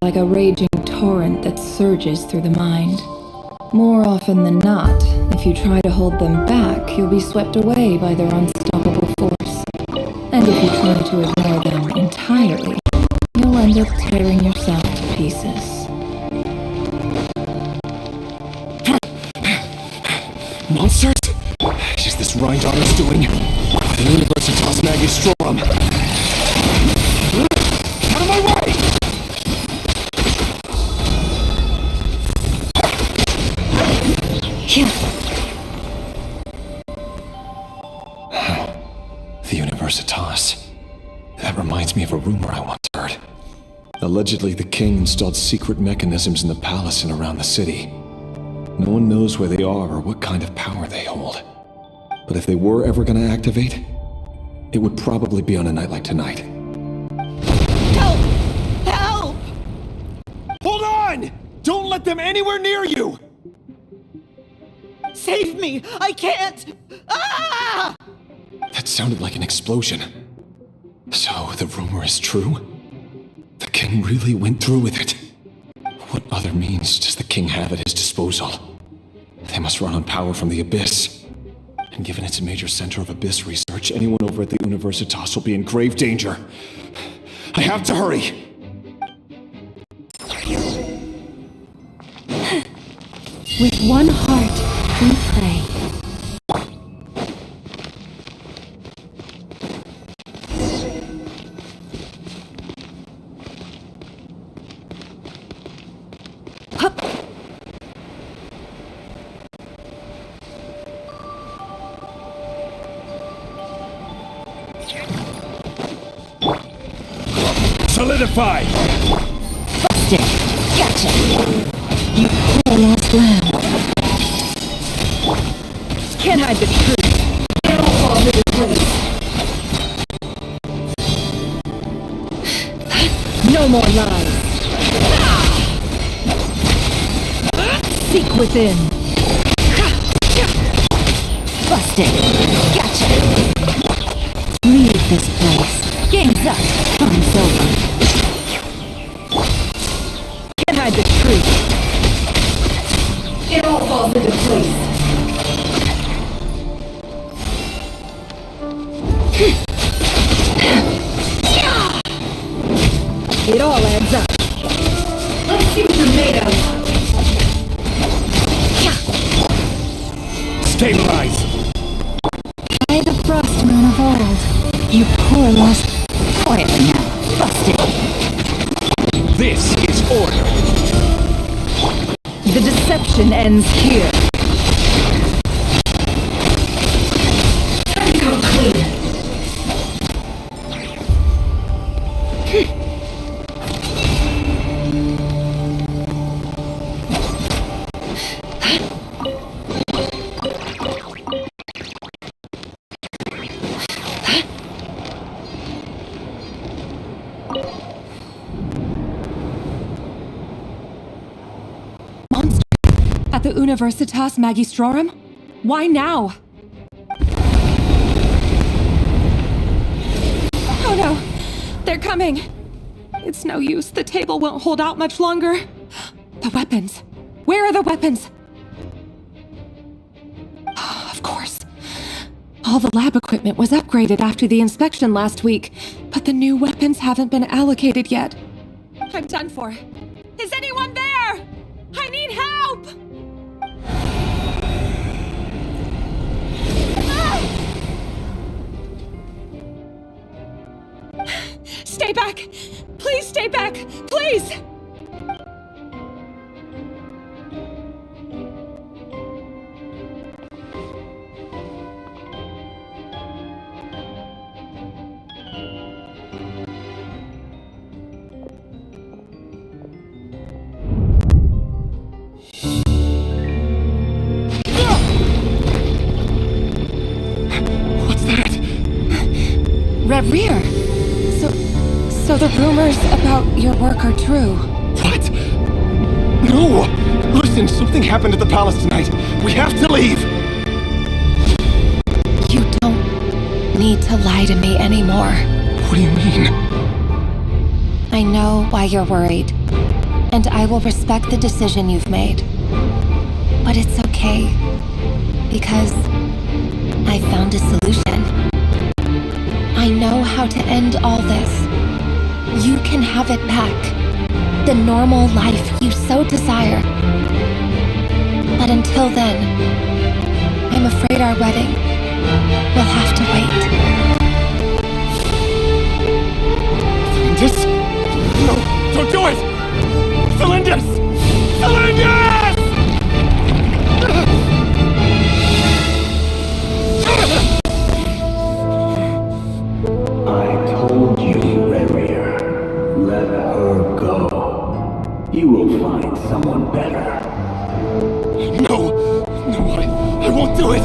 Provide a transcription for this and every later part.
like a raging torrent that surges through the mind. More often than not, if you try to hold them back, you'll be swept away by their unstoppable force. And if you try to ignore them entirely, you'll end up tearing yourself to pieces. Monsters? Is this Rhindaughter's doing? The Universitas Magistrorum! Out of my way! The Universitas. That reminds me of a rumor I once heard. Allegedly, the king installed secret mechanisms in the palace and around the city. No one knows where they are or what kind of power they hold. But if they were ever going to activate, it would probably be on a night like tonight. Help! Help! Hold on! Don't let them anywhere near you! Save me! I can't! Ah! That sounded like an explosion. So the rumor is true? The king really went through with it? What other means does the king have at his disposal? They must run on power from the Abyss. And given it's a major center of Abyss research, anyone over at the Universitas will be in grave danger. I have to hurry! With one heart, we pray. Solidify! Busted! Gotcha! You poor lost lamb. Can't hide the truth. It'll fall into place. No more lies. Seek within. Busted! Gotcha! Leave this place. Game's up. Time's over. Can't hide the truth. It all falls into place. It all adds up. Let's see what you're made of. Stabilize! By the frost moon of old, you poor lost... Quietly now. Busted. This is order! The deception ends here. Time to come clean. At the Universitas Magistrorum? Why now? Oh no! They're coming! It's no use. The table won't hold out much longer. The weapons. Where are the weapons? Of course. All the lab equipment was upgraded after the inspection last week, but the new weapons haven't been allocated yet. I'm done for. Is anyone there? I need help! Stay back! Please stay back! Please! What's that? Rear. So the rumors about your work are true. What? No! Listen, something happened at the palace tonight. We have to leave! You don't need to lie to me anymore. What do you mean? I know why you're worried. and I will respect the decision you've made. But it's okay, because I found a solution. I know how to end all this. You can have it back. The normal life you so desire. But until then, I'm afraid our wedding will have to wait. Just... No, don't do it! Celindus! Celindus! I told you, Rarier. Let her go. You will find someone better. No! I won't do it!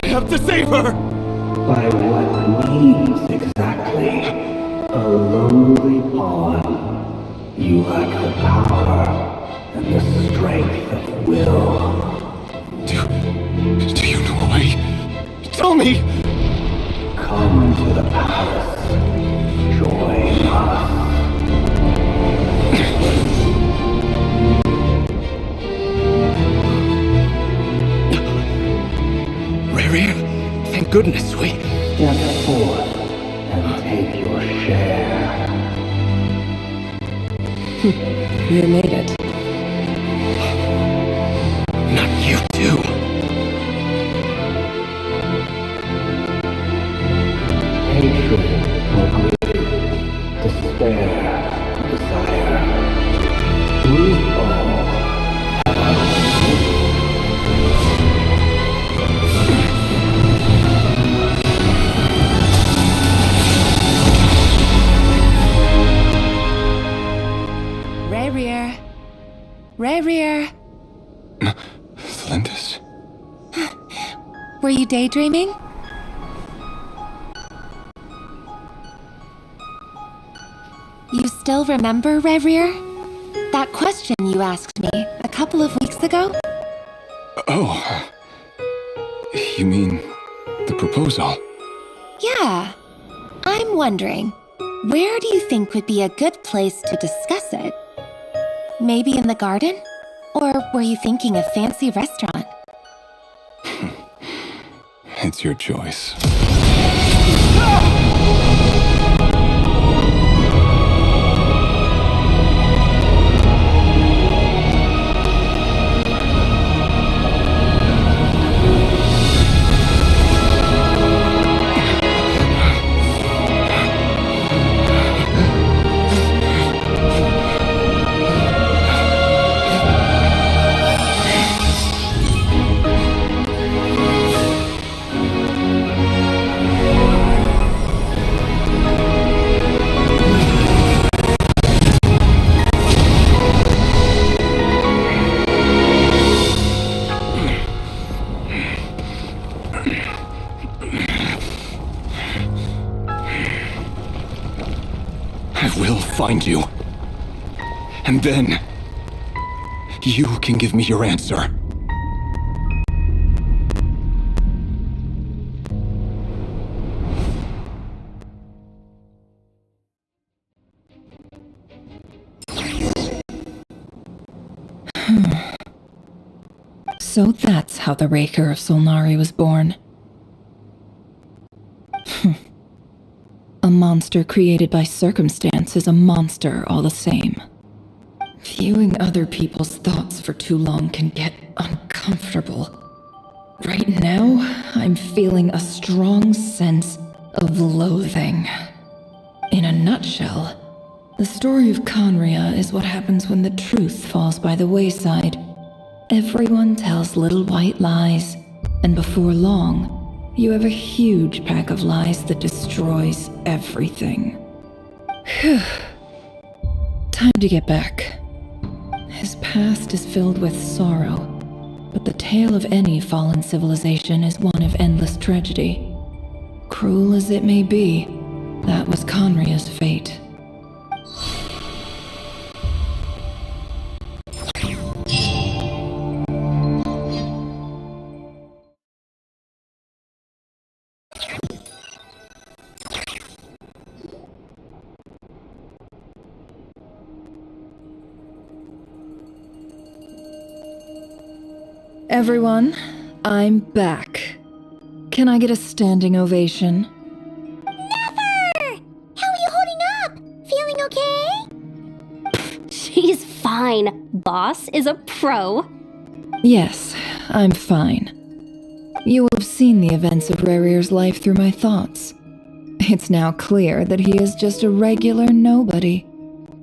I have to save her! By what means exactly? A lowly pawn. You lack the power and the strength of will. Do you know a way? Tell me! Come to the palace. Join us. Rarier, thank goodness we... Step forth and take your share. You made it. Not you too. Hatred or greed, despair, desire. We all have our own. Rarier. Rarier. Celindus? Were you daydreaming? You still remember, Rarier? That question you asked me a couple of weeks ago? Oh. You mean the proposal? Yeah. I'm wondering, where do you think would be a good place to discuss it? Maybe in the garden? Or were you thinking a fancy restaurant? It's your choice. I will find you. And then... you can give me your answer. So that's how the Raker of Solnari was born. A monster created by circumstance is a monster all the same. Viewing other people's thoughts for too long can get uncomfortable. Right now, I'm feeling a strong sense of loathing. In a nutshell, the story of Conria is what happens when the truth falls by the wayside. Everyone tells little white lies, and before long, you have a huge pack of lies that destroys everything. Whew. Time to get back. His past is filled with sorrow, but the tale of any fallen civilization is one of endless tragedy. Cruel as it may be, that was Conria's fate. Everyone, I'm back. Can I get a standing ovation? Never! How are you holding up? Feeling okay? She's fine. Boss is a pro. Yes, I'm fine. You will have seen the events of Rarir's life through my thoughts. It's now clear that he is just a regular nobody,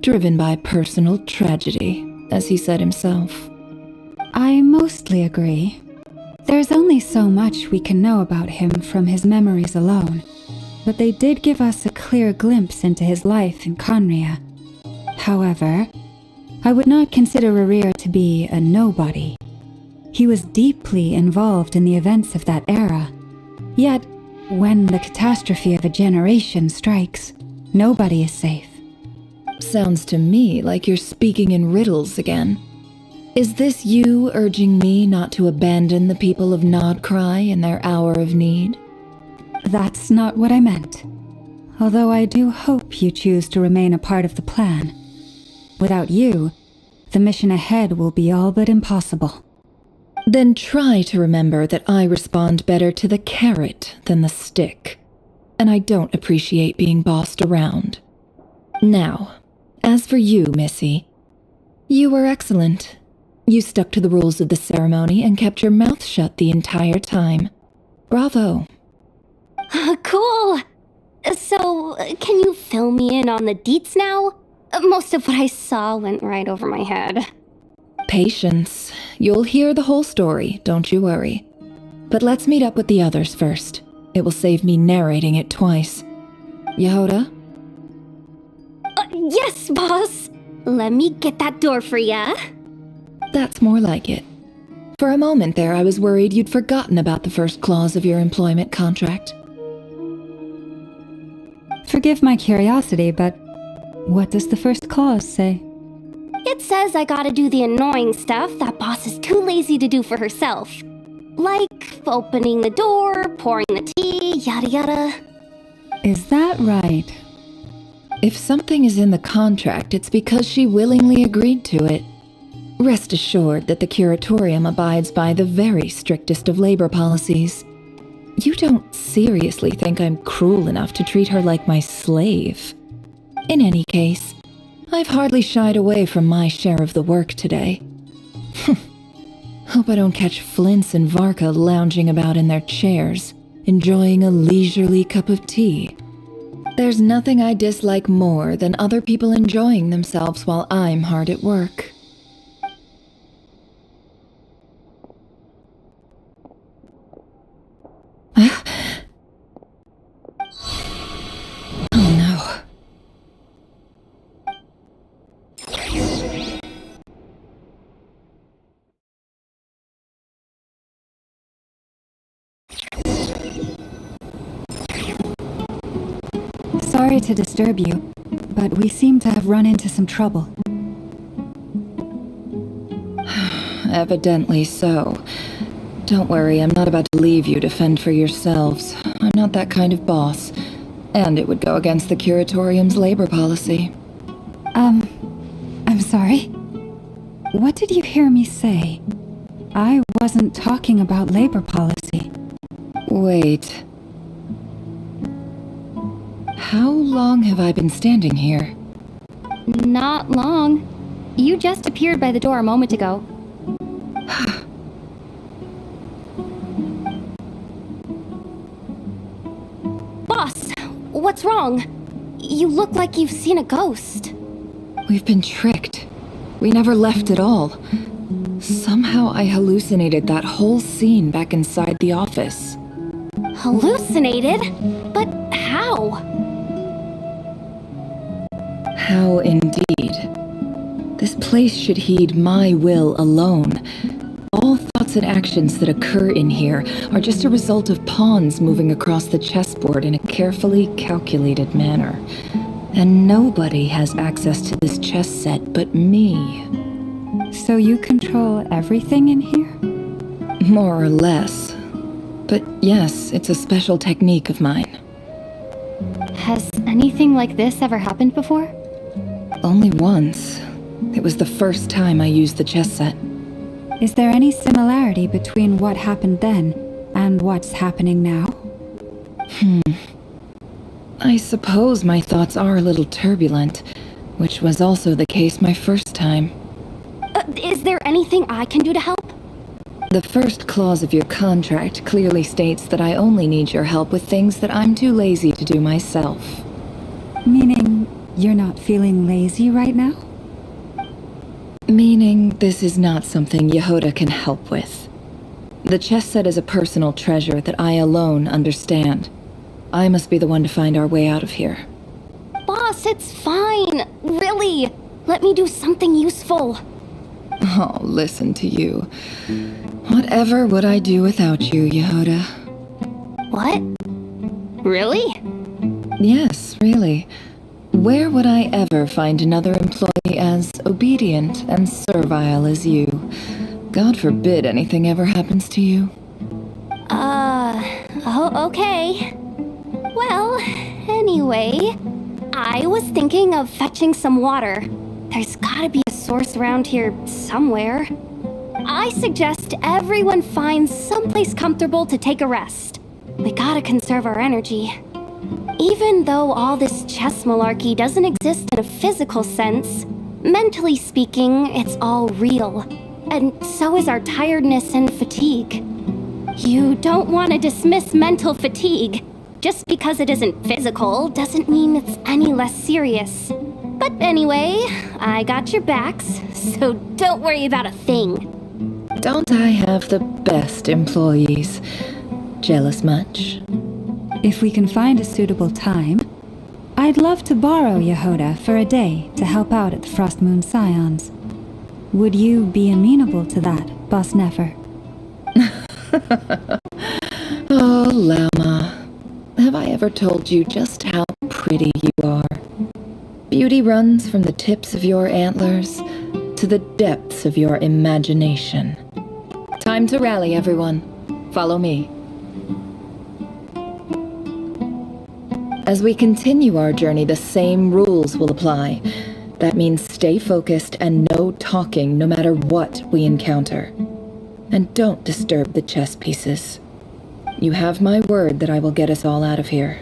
driven by personal tragedy, as he said himself. I mostly agree. There's only so much we can know about him from his memories alone, but they did give us a clear glimpse into his life in Conria. However, I would not consider Rarir to be a nobody. He was deeply involved in the events of that era. Yet, when the catastrophe of a generation strikes, nobody is safe. Sounds to me like you're speaking in riddles again. Is this you urging me not to abandon the people of Nodcry in their hour of need? That's not what I meant. Although I do hope you choose to remain a part of the plan. Without you, the mission ahead will be all but impossible. Then try to remember that I respond better to the carrot than the stick, and I don't appreciate being bossed around. Now, as for you, Missy, you were excellent. You stuck to the rules of the ceremony and kept your mouth shut the entire time. Bravo. Cool. So, can you fill me in on the deets now? Most of what I saw went right over my head. Patience. You'll hear the whole story, don't you worry. But let's meet up with the others first. It will save me narrating it twice. Yehoda? Yes, boss. Let me get that door for ya. That's more like it. For a moment there, I was worried you'd forgotten about the first clause of your employment contract. Forgive my curiosity, but what does the first clause say? It says I gotta do the annoying stuff that boss is too lazy to do for herself. Like opening the door, pouring the tea, yada yada. Is that right? If something is in the contract, it's because she willingly agreed to it. Rest assured that the curatorium abides by the very strictest of labor policies. You don't seriously think I'm cruel enough to treat her like my slave. In any case, I've hardly shied away from my share of the work today. Hope I don't catch Flintz and Varka lounging about in their chairs, enjoying a leisurely cup of tea. There's nothing I dislike more than other people enjoying themselves while I'm hard at work. Oh no. Sorry to disturb you, but we seem to have run into some trouble. Evidently so. Don't worry, I'm not about to leave you to fend for yourselves. I'm not that kind of boss. And it would go against the curatorium's labor policy. I'm sorry? What did you hear me say? I wasn't talking about labor policy. Wait. How long have I been standing here? Not long. You just appeared by the door a moment ago. Boss, what's wrong? You look like you've seen a ghost. We've been tricked. We never left at all. Somehow I hallucinated that whole scene back inside the office. Hallucinated? But how? How indeed. This place should heed my will alone. All thoughts and actions that occur in here are just a result of pawns moving across the chessboard in a carefully calculated manner. And nobody has access to this chess set but me. So you control everything in here? More or less. But yes, it's a special technique of mine. Has anything like this ever happened before? Only once. It was the first time I used the chess set. Is there any similarity between what happened then and what's happening now? I suppose my thoughts are a little turbulent, which was also the case my first time. Is there anything I can do to help? The first clause of your contract clearly states that I only need your help with things that I'm too lazy to do myself. Meaning, you're not feeling lazy right now? Meaning, this is not something Yehoda can help with. The chess set is a personal treasure that I alone understand. I must be the one to find our way out of here. Boss, it's fine. Really. Let me do something useful. Oh, listen to you. Whatever would I do without you, Yehoda? What? Really? Yes, really. Where would I ever find another employee as obedient and servile as you? God forbid anything ever happens to you. Oh, okay. Well, anyway, I was thinking of fetching some water. There's gotta be a source around here somewhere. I suggest everyone finds someplace comfortable to take a rest. We gotta conserve our energy. Even though all this chess malarkey doesn't exist in a physical sense, mentally speaking, it's all real. And so is our tiredness and fatigue. You don't want to dismiss mental fatigue. Just because it isn't physical doesn't mean it's any less serious. But anyway, I got your backs, so don't worry about a thing. Don't I have the best employees? Jealous much? If we can find a suitable time, I'd love to borrow Yehoda for a day to help out at the Frost Moon Scions. Would you be amenable to that, Boss Nefer? Oh, Llama. Have I ever told you just how pretty you are? Beauty runs from the tips of your antlers to the depths of your imagination. Time to rally, everyone. Follow me. As we continue our journey, the same rules will apply. That means stay focused and no talking no matter what we encounter. And don't disturb the chess pieces. You have my word that I will get us all out of here.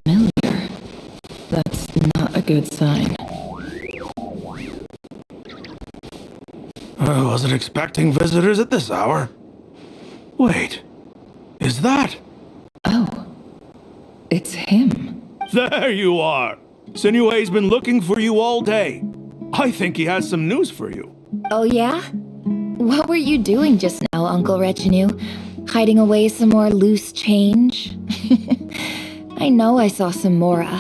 Familiar. That's not a good sign. I wasn't expecting visitors at this hour. Wait, is that? Oh, it's him. There you are! Sinue's been looking for you all day. I think he has some news for you. Oh yeah? What were you doing just now, Uncle Retinue? Hiding away some more loose change? I know I saw some Mora.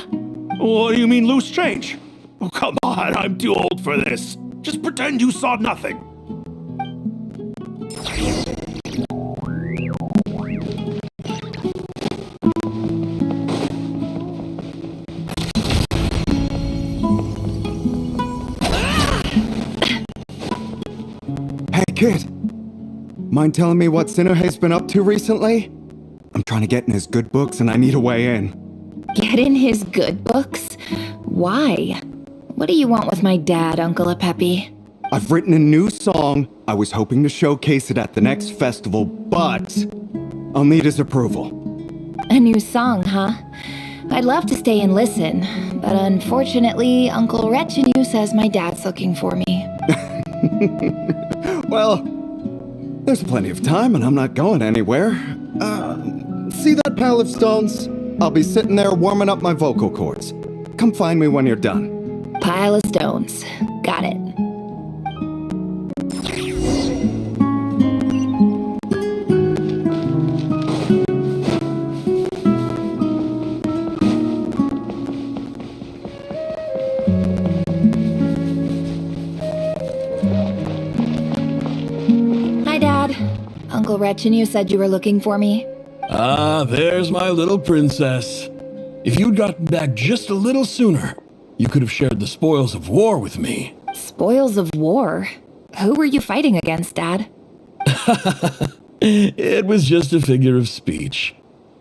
What do you mean loose change? Oh, come on, I'm too old for this. Just pretend you saw nothing. Hey, kid. Mind telling me what Sinuhe's been up to recently? I'm trying to get in his good books and I need a way in. Get in his good books? Why? What do you want with my dad, Uncle Apepi? I've written a new song. I was hoping to showcase it at the next festival, but I'll need his approval. A new song, huh? I'd love to stay and listen, but unfortunately, Uncle Retinue says my dad's looking for me. Well, there's plenty of time and I'm not going anywhere. See that pile of stones? I'll be sitting there warming up my vocal cords. Come find me when you're done. Pile of stones. Got it. Hi, Dad. Uncle Retinue said you were looking for me. Ah, there's my little princess. If you'd gotten back just a little sooner, you could have shared the spoils of war with me. Spoils of war? Who were you fighting against, Dad? It was just a figure of speech.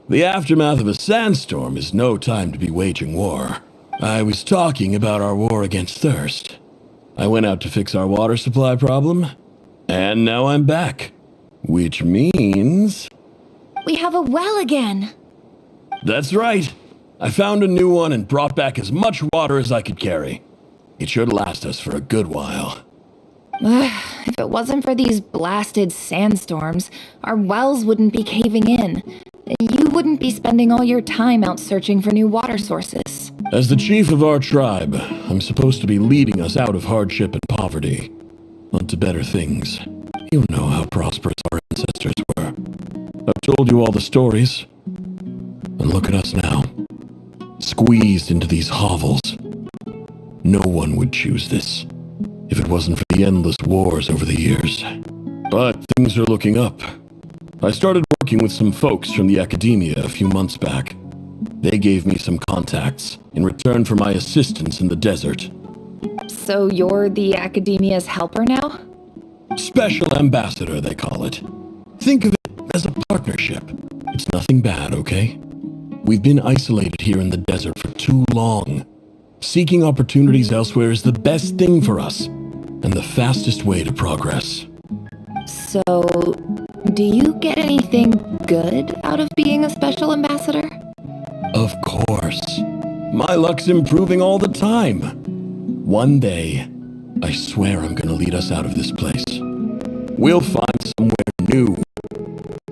The aftermath of a sandstorm is no time to be waging war. I was talking about our war against thirst. I went out to fix our water supply problem, and now I'm back. Which means... We have a well again! That's right. I found a new one and brought back as much water as I could carry. It should last us for a good while. If it wasn't for these blasted sandstorms, our wells wouldn't be caving in. You wouldn't be spending all your time out searching for new water sources. As the chief of our tribe, I'm supposed to be leading us out of hardship and poverty, onto better things. You know how prosperous our ancestors were. I've told you all the stories. And look at us now. Squeezed into these hovels. No one would choose this, if it wasn't for the endless wars over the years. But things are looking up. I started working with some folks from the academia a few months back. They gave me some contacts in return for my assistance in the desert. So you're the academia's helper now? Special ambassador, they call it. Think of it as a partnership. It's nothing bad, okay? We've been isolated here in the desert for too long. Seeking opportunities elsewhere is the best thing for us, and the fastest way to progress. So, do you get anything good out of being a special ambassador? Of course. My luck's improving all the time. One day, I swear I'm gonna lead us out of this place. We'll find somewhere new.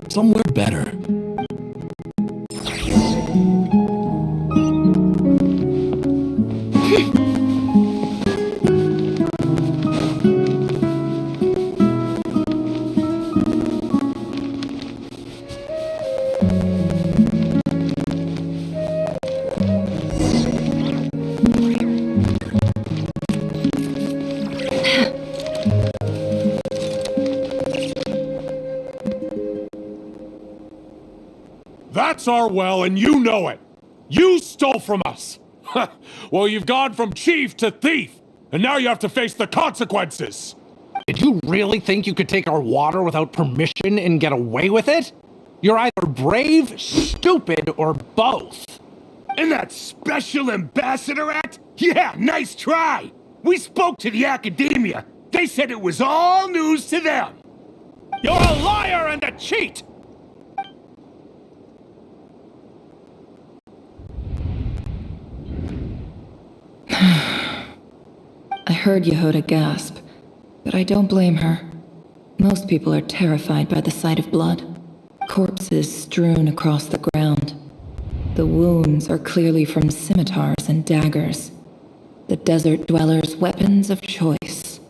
Somewhere better. That's our well, and you know it. You stole from us. Well, you've gone from chief to thief, and now you have to face the consequences. Did you really think you could take our water without permission and get away with it? You're either brave, stupid, or both. And that Special Ambassador Act? Yeah, nice try. We spoke to the academia. They said it was all news to them. You're a liar and a cheat! I heard Yehuda gasp, but I don't blame her. Most people are terrified by the sight of blood. Corpses strewn across the ground. The wounds are clearly from scimitars and daggers. The desert dwellers' weapons of choice.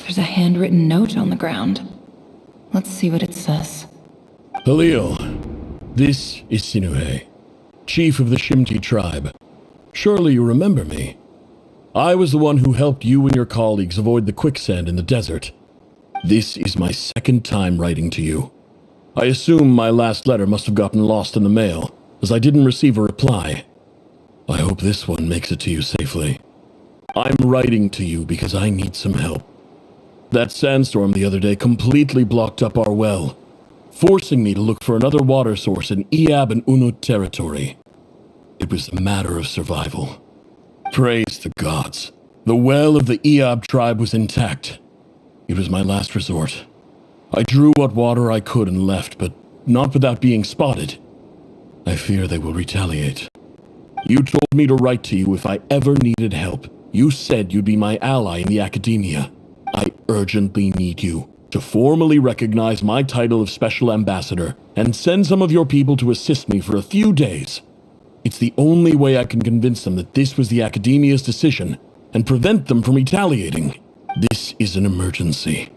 There's a handwritten note on the ground. Let's see what it says. Halil, this is Sinuhe, chief of the SunnyT tribe. Surely you remember me. I was the one who helped you and your colleagues avoid the quicksand in the desert. This is my second time writing to you. I assume my last letter must have gotten lost in the mail, as I didn't receive a reply. I hope this one makes it to you safely. I'm writing to you because I need some help. That sandstorm the other day completely blocked up our well, forcing me to look for another water source in Iab and Unut territory. It was a matter of survival. Praise the gods. The well of the Iab tribe was intact. It was my last resort. I drew what water I could and left, but not without being spotted. I fear they will retaliate. You told me to write to you if I ever needed help. You said you'd be my ally in the academia. I urgently need you to formally recognize my title of Special Ambassador and send some of your people to assist me for a few days. It's the only way I can convince them that this was the academia's decision and prevent them from retaliating. This is an emergency.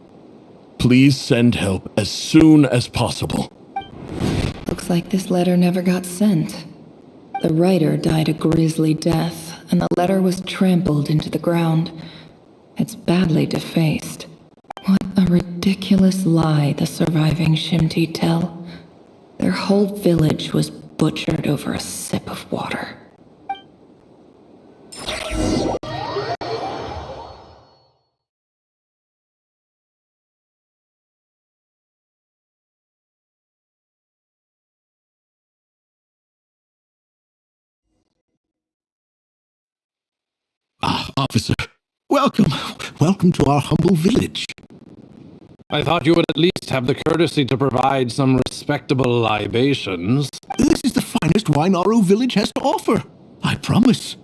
Please send help as soon as possible. Looks like this letter never got sent. The writer died a grisly death, and the letter was trampled into the ground. It's badly defaced. What a ridiculous lie the surviving SunnyT tell. Their whole village was butchered over a sip of water. officer. Welcome. Welcome to our humble village. I thought you would at least have the courtesy to provide some respectable libations. This is the finest wine Aro village has to offer. I promise.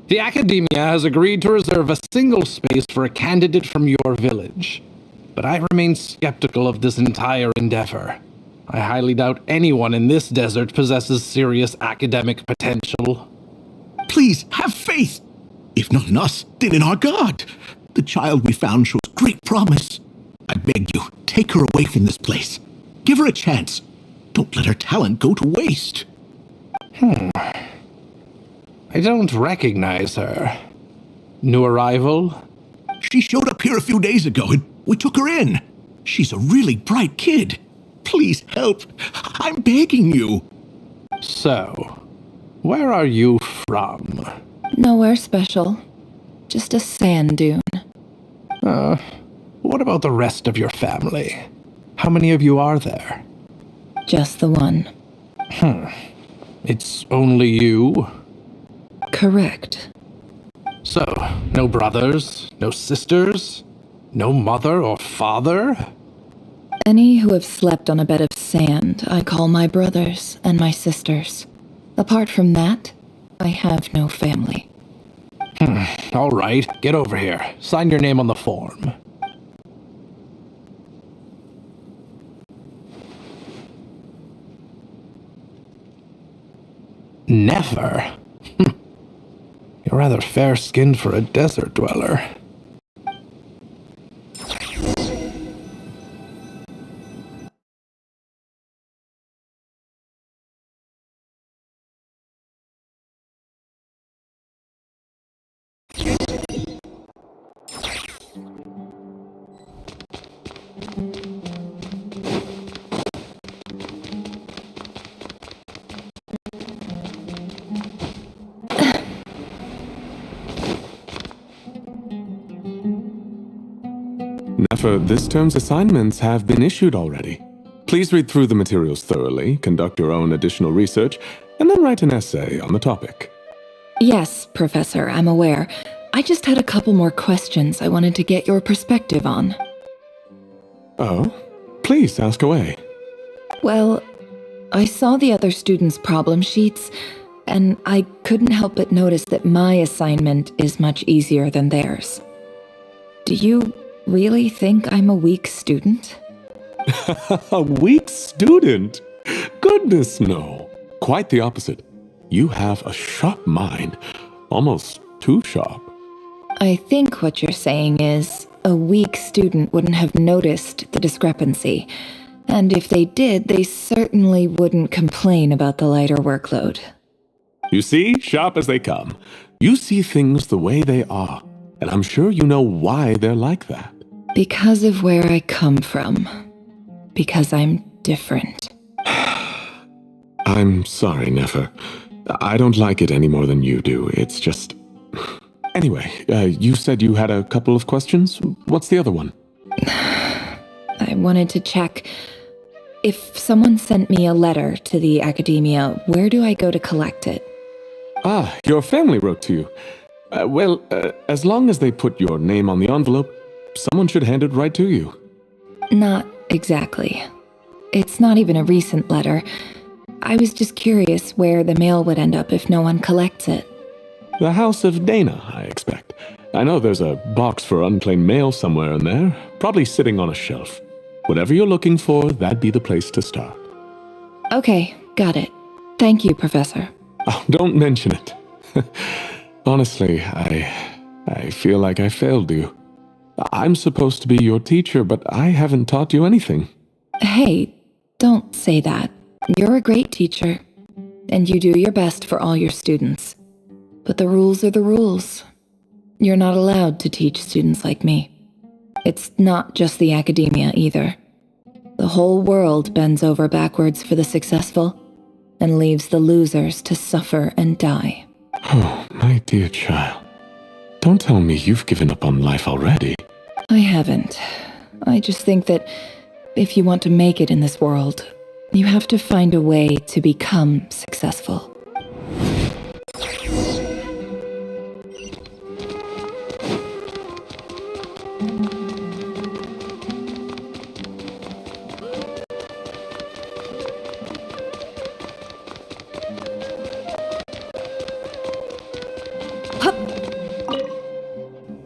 The Academia has agreed to reserve a single space for a candidate from your village. But I remain skeptical of this entire endeavor. I highly doubt anyone in this desert possesses serious academic potential. Please, have faith. If not in us, then in our God. The child we found shows great promise. I beg you, take her away from this place. Give her a chance. Don't let her talent go to waste. I don't recognize her. New arrival? She showed up here a few days ago and we took her in. She's a really bright kid. Please help. I'm begging you. So, where are you from? Nowhere special. Just a sand dune. What about the rest of your family? How many of you are there? Just the one. It's only you? Correct. So, no brothers, no sisters, no mother or father? Any who have slept on a bed of sand, I call my brothers and my sisters. Apart from that, I have no family. All right, get over here. Sign your name on the form. Never? You're rather fair-skinned for a desert dweller. Nefer, this term's assignments have been issued already. Please read through the materials thoroughly, conduct your own additional research, and then write an essay on the topic. Yes, Professor, I'm aware. I just had a couple more questions I wanted to get your perspective on. Oh? Please ask away. Well, I saw the other students' problem sheets, and I couldn't help but notice that my assignment is much easier than theirs. Do you really think I'm a weak student? A weak student? Goodness, no. Quite the opposite. You have a sharp mind. Almost too sharp. I think what you're saying is, a weak student wouldn't have noticed the discrepancy. And if they did, they certainly wouldn't complain about the lighter workload. You see, sharp as they come. You see things the way they are. And I'm sure you know why they're like that. Because of where I come from. Because I'm different. I'm sorry, Nefer. I don't like it any more than you do. It's just... Anyway, you said you had a couple of questions. What's the other one? I wanted to check. If someone sent me a letter to the Academia, where do I go to collect it? Ah, your family wrote to you. Well, as long as they put your name on the envelope, someone should hand it right to you. Not exactly. It's not even a recent letter. I was just curious where the mail would end up if no one collects it. The House of Dana, I expect. I know there's a box for unclaimed mail somewhere in there, probably sitting on a shelf. Whatever you're looking for, that'd be the place to start. Okay, got it. Thank you, Professor. Oh, don't mention it. Honestly, I feel like I failed you. I'm supposed to be your teacher, but I haven't taught you anything. Hey, don't say that. You're a great teacher, and you do your best for all your students. But the rules are the rules. You're not allowed to teach students like me. It's not just the Academia either. The whole world bends over backwards for the successful, and leaves the losers to suffer and die. Oh, my dear child. Don't tell me you've given up on life already. I haven't. I just think that If you want to make it in this world, you have to find a way to become successful.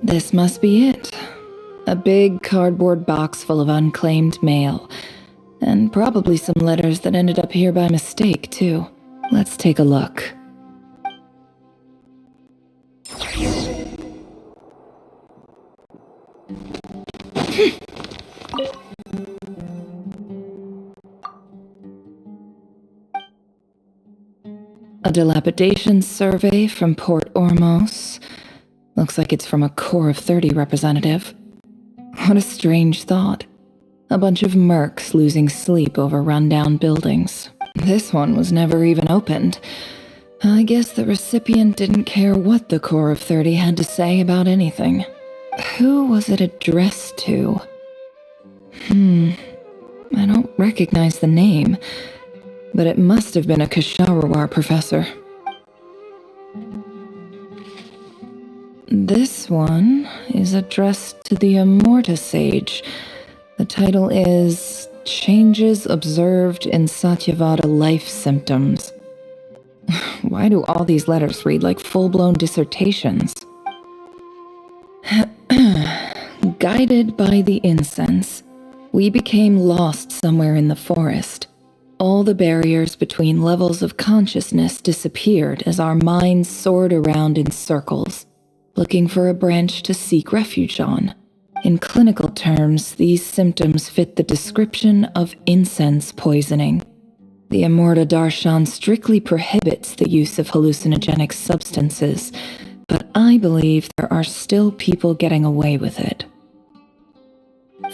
This must be it. A big cardboard box full of unclaimed mail. And probably some letters that ended up here by mistake, too. Let's take a look. A dilapidation survey from Port Ormos. Looks like it's from a Core of 30 representative. What a strange thought. A bunch of mercs losing sleep over rundown buildings. This one was never even opened. I guess the recipient didn't care what the Core of 30 had to say about anything. Who was it addressed to? I don't recognize the name, but it must have been a Kasharawar professor. This one is addressed to the Immorta Sage. The title is Changes Observed in Satyavada Life Symptoms. Why do all these letters read like full-blown dissertations? Guided by the incense, we became lost somewhere in the forest. All the barriers between levels of consciousness disappeared as our minds soared around in circles, looking for a branch to seek refuge on. In clinical terms, these symptoms fit the description of incense poisoning. The Immorta Darshan strictly prohibits the use of hallucinogenic substances, but I believe there are still people getting away with it.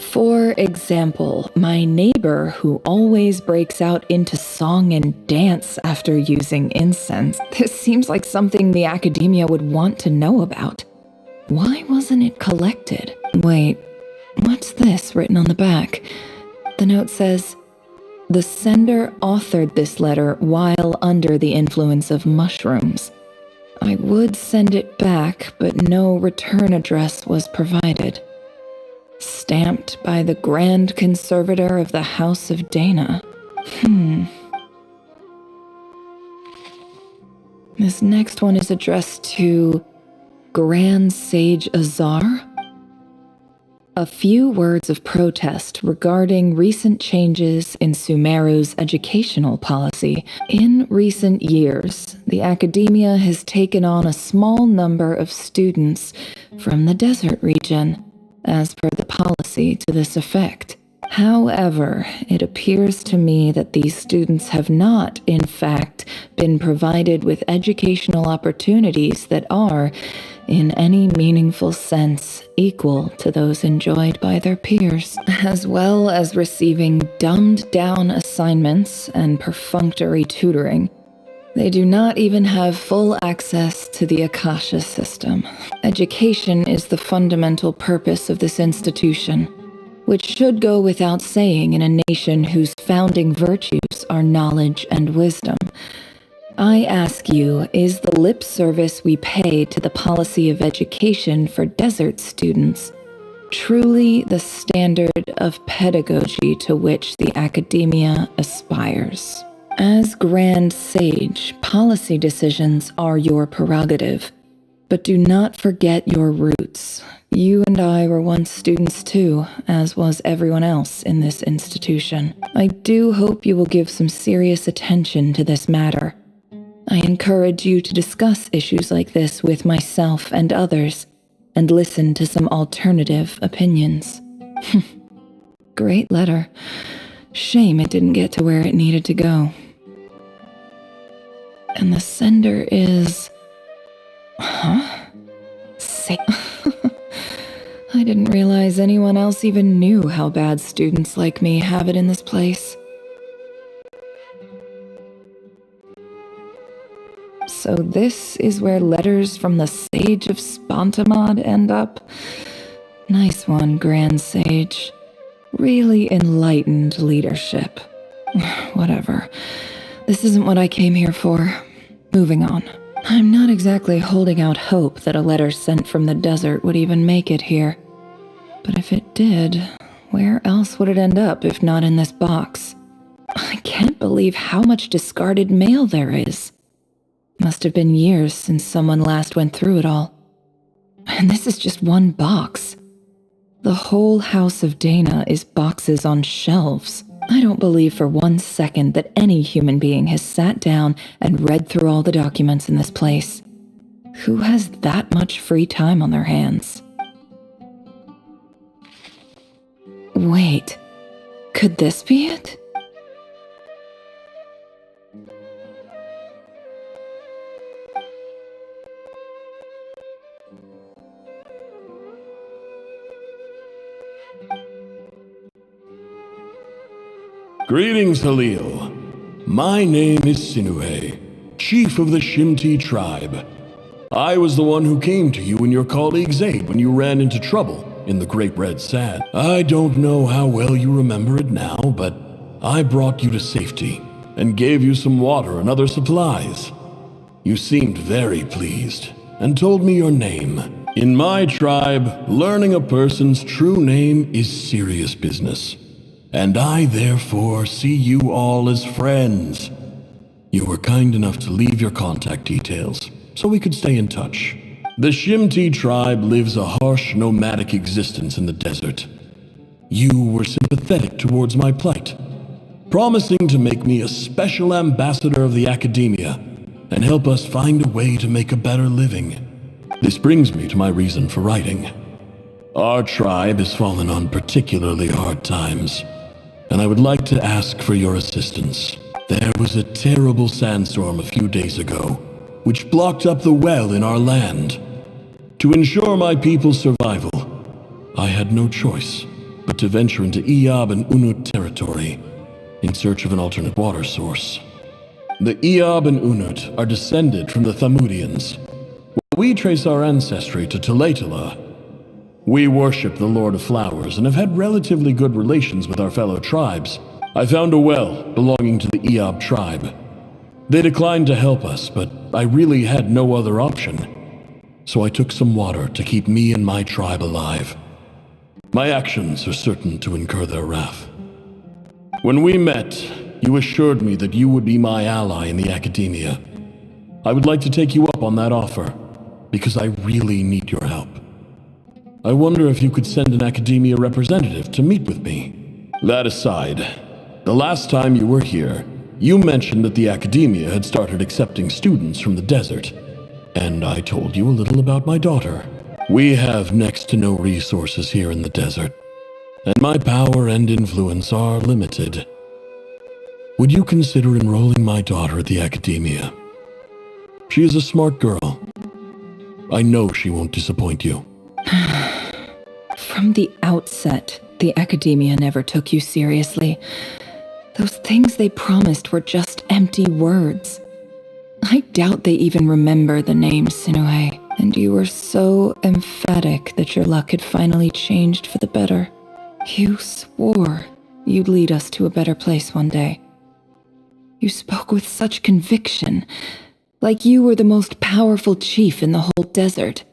For example, my neighbor who always breaks out into song and dance after using incense. This seems like something the academia would want to know about. Why wasn't it collected? Wait, what's this written on the back? The note says, "The sender authored this letter while under the influence of mushrooms. I would send it back, but no return address was provided. Stamped by the Grand Conservator of the House of Dana." This next one is addressed to Grand Sage Azar. A few words of protest regarding recent changes in Sumeru's educational policy. In recent years, the academia has taken on a small number of students from the desert region, as per the policy to this effect. However, it appears to me that these students have not, in fact, been provided with educational opportunities that are, in any meaningful sense, equal to those enjoyed by their peers, as well as receiving dumbed-down assignments and perfunctory tutoring. They do not even have full access to the Akasha system. Education is the fundamental purpose of this institution, which should go without saying in a nation whose founding virtues are knowledge and wisdom. I ask you, is the lip service we pay to the policy of education for desert students truly the standard of pedagogy to which the academia aspires? As Grand Sage, policy decisions are your prerogative, but do not forget your roots. You and I were once students too, as was everyone else in this institution. I do hope you will give some serious attention to this matter. I encourage you to discuss issues like this with myself and others, and listen to some alternative opinions. Great letter. Shame it didn't get to where it needed to go. And the sender is... I didn't realize anyone else even knew how bad students like me have it in this place. So this is where letters from the Sage of Spantamad end up? Nice one, Grand Sage. Really enlightened leadership. Whatever. This isn't what I came here for. Moving on. I'm not exactly holding out hope that a letter sent from the desert would even make it here. But if it did, where else would it end up if not in this box? I can't believe how much discarded mail there is. Must have been years since someone last went through it all. And this is just one box. The whole house of Dana is boxes on shelves. I don't believe for 1 second that any human being has sat down and read through all the documents in this place. Who has that much free time on their hands? Wait, could this be it? Greetings, Halil. My name is Sinuhe, chief of the SunnyT tribe. I was the one who came to you and your colleague Zaid when you ran into trouble in the Great Red Sand. I don't know how well you remember it now, but I brought you to safety and gave you some water and other supplies. You seemed very pleased and told me your name. In my tribe, learning a person's true name is serious business. And I therefore see you all as friends. You were kind enough to leave your contact details, so we could stay in touch. The SunnyT tribe lives a harsh, nomadic existence in the desert. You were sympathetic towards my plight, promising to make me a special ambassador of the academia and help us find a way to make a better living. This brings me to my reason for writing. Our tribe has fallen on particularly hard times, and I would like to ask for your assistance. There was a terrible sandstorm a few days ago, which blocked up the well in our land. To ensure my people's survival, I had no choice but to venture into Eob and Unut territory in search of an alternate water source. The Eob and Unut are descended from the Thamudians. We trace our ancestry to Tulatala. We worship the Lord of Flowers and have had relatively good relations with our fellow tribes. I found a well belonging to the Eob tribe. They declined to help us, but I really had no other option. So I took some water to keep me and my tribe alive. My actions are certain to incur their wrath. When we met, you assured me that you would be my ally in the academia. I would like to take you up on that offer, because I really need your help. I wonder if you could send an academia representative to meet with me. That aside, the last time you were here, you mentioned that the academia had started accepting students from the desert, and I told you a little about my daughter. We have next to no resources here in the desert, and my power and influence are limited. Would you consider enrolling my daughter at the academia? She is a smart girl. I know she won't disappoint you. From the outset, the academia never took you seriously. Those things they promised were just empty words. I doubt they even remember the name Sinuhe, and you were so emphatic that your luck had finally changed for the better. You swore you'd lead us to a better place one day. You spoke with such conviction, like you were the most powerful chief in the whole desert.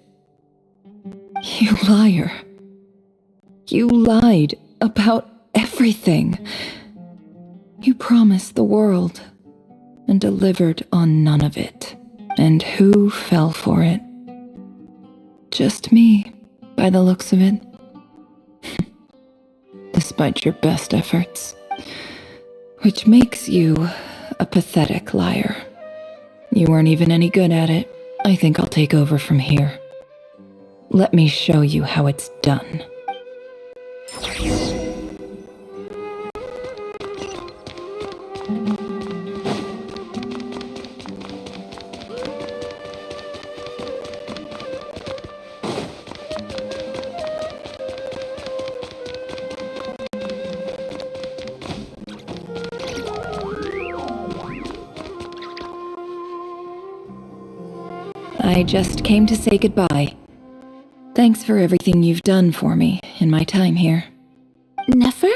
You liar. You lied about everything. You promised the world and delivered on none of it. And who fell for it? Just me, by the looks of it. Despite your best efforts. Which makes you a pathetic liar. You weren't even any good at it. I think I'll take over from here. Let me show you how it's done. I just came to say goodbye. Thanks for everything you've done for me in my time here. Nefer?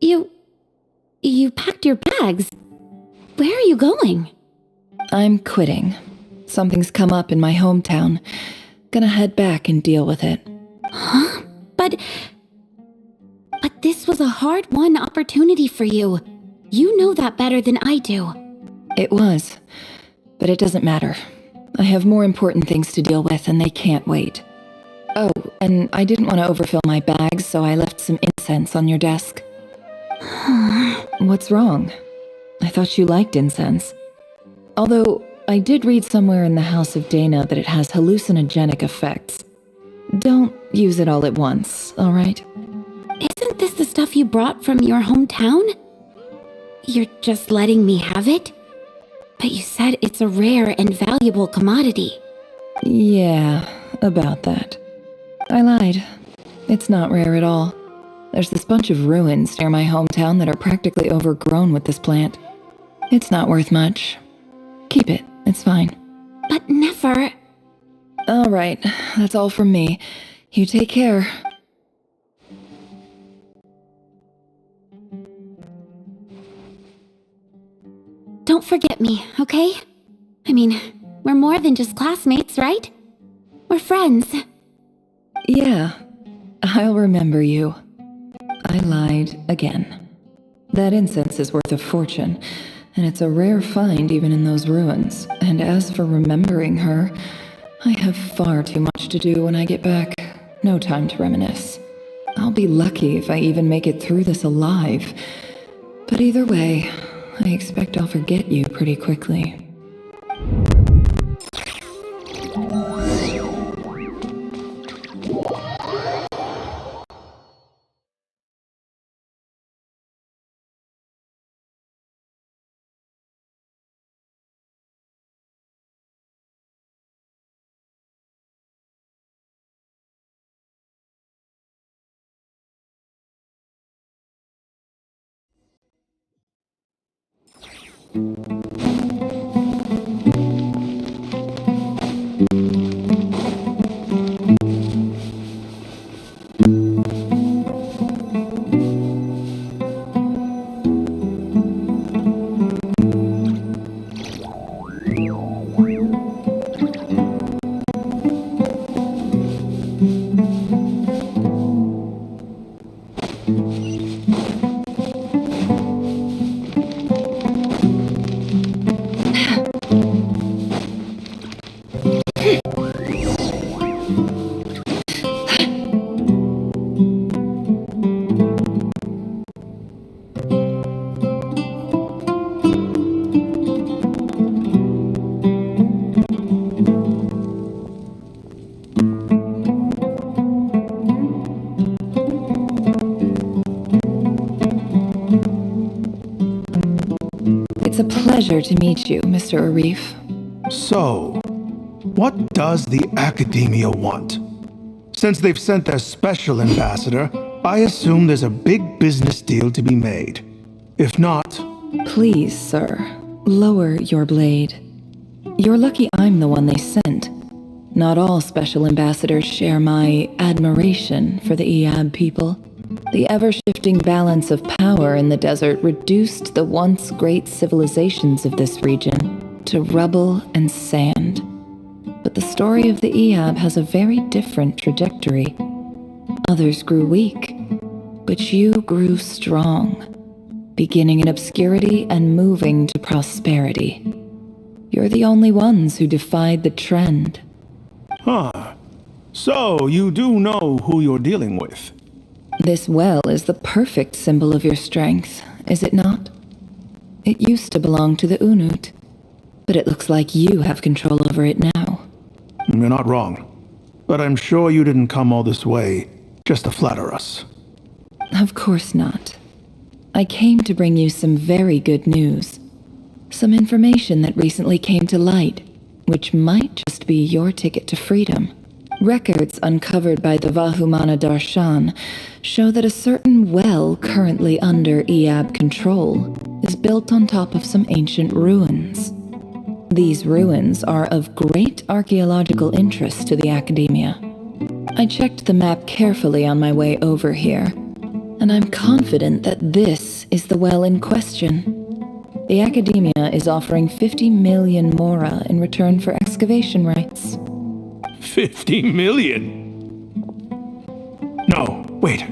You packed your bags. Where are you going? I'm quitting. Something's come up in my hometown. Gonna head back and deal with it. Huh? But this was a hard-won opportunity for you. You know that better than I do. It was. But it doesn't matter. I have more important things to deal with and they can't wait. Oh, and I didn't want to overfill my bags, so I left some incense on your desk. What's wrong? I thought you liked incense. Although, I did read somewhere in the House of Dana that it has hallucinogenic effects. Don't use it all at once, alright? Isn't this the stuff you brought from your hometown? You're just letting me have it? But you said it's a rare and valuable commodity. Yeah, about that. I lied. It's not rare at all. There's this bunch of ruins near my hometown that are practically overgrown with this plant. It's not worth much. Keep it, it's fine. But Nefer... Alright, that's all from me. You take care. Don't forget me, okay? I mean, we're more than just classmates, right? We're friends. Yeah, I'll remember you. I lied again. That incense is worth a fortune, and it's a rare find even in those ruins. And as for remembering her, I have far too much to do when I get back. No time to reminisce. I'll be lucky if I even make it through this alive. But either way, I expect I'll forget you pretty quickly. It's a pleasure to meet you, Mr. Arif. So, what does the Academia want? Since they've sent their special ambassador, I assume there's a big business deal to be made. If not... Please, sir, lower your blade. You're lucky I'm the one they sent. Not all special ambassadors share my admiration for the Iab people. The ever-shifting balance of power in the desert reduced the once great civilizations of this region to rubble and sand. But the story of the Iab has a very different trajectory. Others grew weak, but you grew strong, beginning in obscurity and moving to prosperity. You're the only ones who defied the trend. Huh. So, you do know who you're dealing with. This well is the perfect symbol of your strength, is it not? It used to belong to the Unut, but it looks like you have control over it now. You're not wrong. But I'm sure you didn't come all this way just to flatter us. Of course not. I came to bring you some very good news. Some information that recently came to light, which might just be your ticket to freedom. Records uncovered by the Vahumana Darshan show that a certain well currently under Iab control is built on top of some ancient ruins. These ruins are of great archaeological interest to the Academia. I checked the map carefully on my way over here. And I'm confident that this is the well in question. The Academia is offering 50 million mora in return for excavation rights. 50 million? No, wait.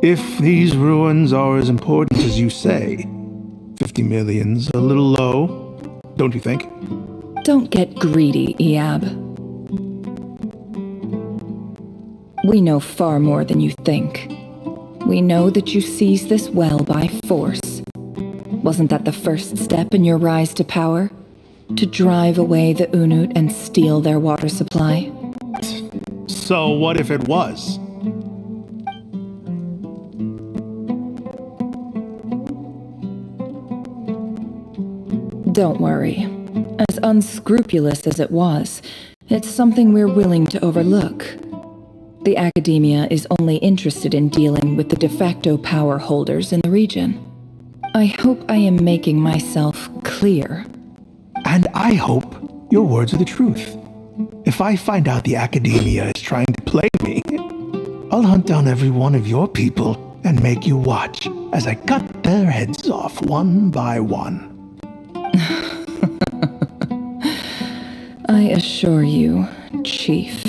If these ruins are as important as you say, 50 million's a little low, don't you think? Don't get greedy, Iab. We know far more than you think. We know that you seized this well by force. Wasn't that the first step in your rise to power? To drive away the Unut and steal their water supply? So what if it was? Don't worry. As unscrupulous as it was, it's something we're willing to overlook. The Academia is only interested in dealing with the de facto power holders in the region. I hope I am making myself clear. And I hope your words are the truth. If I find out the Academia is trying to play me, I'll hunt down every one of your people and make you watch as I cut their heads off one by one. I assure you, Chief,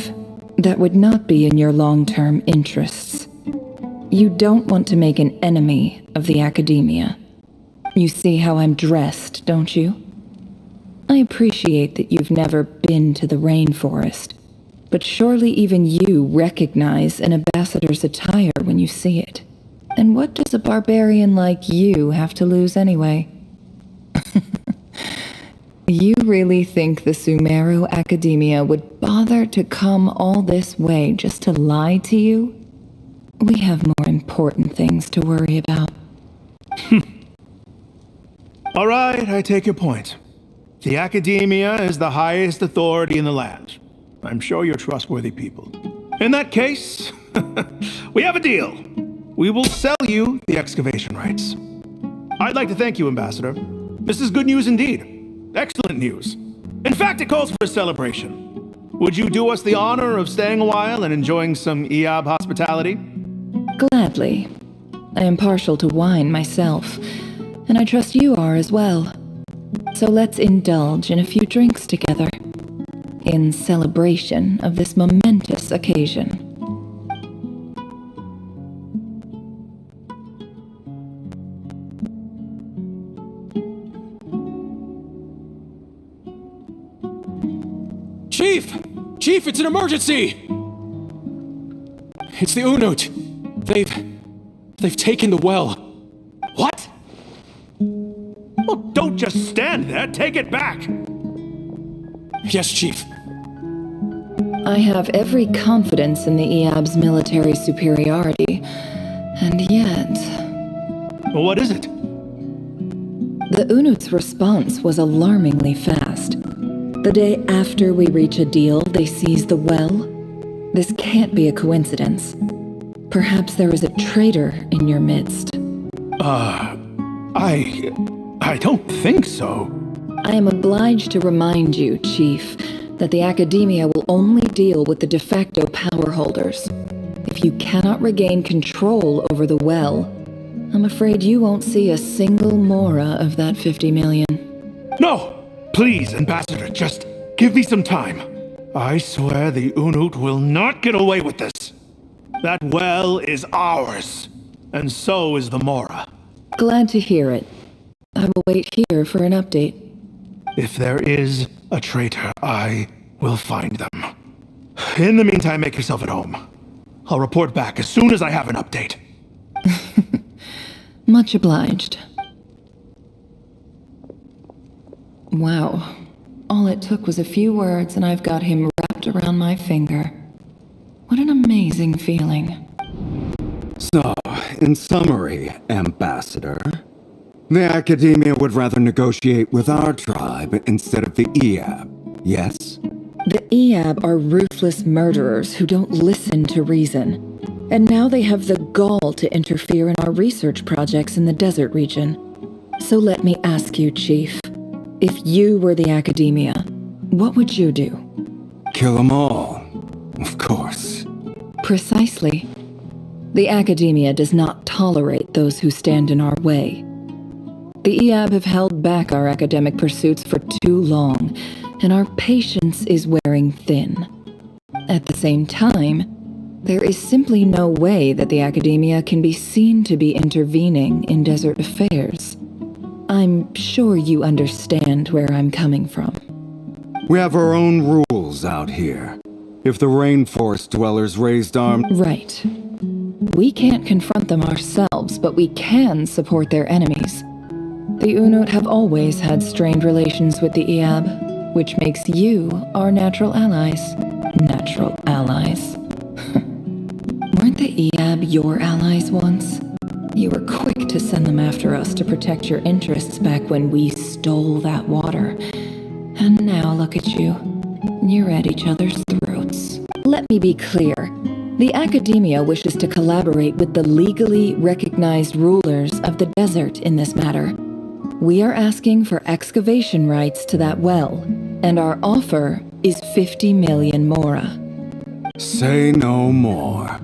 that would not be in your long-term interests. You don't want to make an enemy of the Academia. You see how I'm dressed, don't you? I appreciate that you've never been to the rainforest, but surely even you recognize an ambassador's attire when you see it. And what does a barbarian like you have to lose anyway? You really think the Sumeru Academia would bother to come all this way just to lie to you? We have more important things to worry about. All right, I take your point. The Academia is the highest authority in the land. I'm sure you're trustworthy people. In that case, we have a deal. We will sell you the excavation rights. I'd like to thank you, Ambassador. This is good news indeed. Excellent news. In fact, it calls for a celebration. Would you do us the honor of staying a while and enjoying some Iab hospitality? Gladly. I am partial to wine myself, and I trust you are as well. So let's indulge in a few drinks together, in celebration of this momentous occasion. Chief! Chief, it's an emergency! It's the Unut. They've taken the well. What? Well, don't just stand there. Take it back. Yes, Chief. I have every confidence in the Iab's military superiority, and yet... What is it? The Unut's response was alarmingly fast. The day after we reach a deal, they seize the well. This can't be a coincidence. Perhaps there is a traitor in your midst. I don't think so. I am obliged to remind you, Chief, that the Academia will only deal with the de facto power holders. If you cannot regain control over the well, I'm afraid you won't see a single mora of that 50 million. No! Please, Ambassador, just give me some time. I swear the Unut will not get away with this. That well is ours, and so is the mora. Glad to hear it. I will wait here for an update. If there is a traitor, I will find them. In the meantime, make yourself at home. I'll report back as soon as I have an update. Much obliged. Wow. All it took was a few words and I've got him wrapped around my finger. What an amazing feeling. So, in summary, Ambassador, the Academia would rather negotiate with our tribe instead of the Iab, yes? The Iab are ruthless murderers who don't listen to reason. And now they have the gall to interfere in our research projects in the desert region. So let me ask you, Chief. If you were the Academia, what would you do? Kill them all, of course. Precisely. The Academia does not tolerate those who stand in our way. The EAB have held back our academic pursuits for too long, and our patience is wearing thin. At the same time, there is simply no way that the Academia can be seen to be intervening in desert affairs. I'm sure you understand where I'm coming from. We have our own rules out here. If the rainforest dwellers raised arms... Right. We can't confront them ourselves, but we can support their enemies. The Unut have always had strained relations with the EAB, which makes you our natural allies. Natural allies. Weren't the EAB your allies once? You were quick to send them after us to protect your interests back when we stole that water. And now look at you. You're at each other's throats. Let me be clear. The Academia wishes to collaborate with the legally recognized rulers of the desert in this matter. We are asking for excavation rights to that well, and our offer is 50 million mora. Say no more.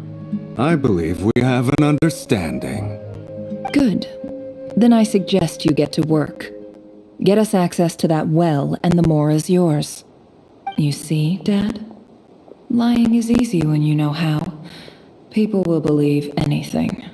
I believe we have an understanding. Good. Then I suggest you get to work. Get us access to that well, and the mora's yours. You see, Dad? Lying is easy when you know how. People will believe anything.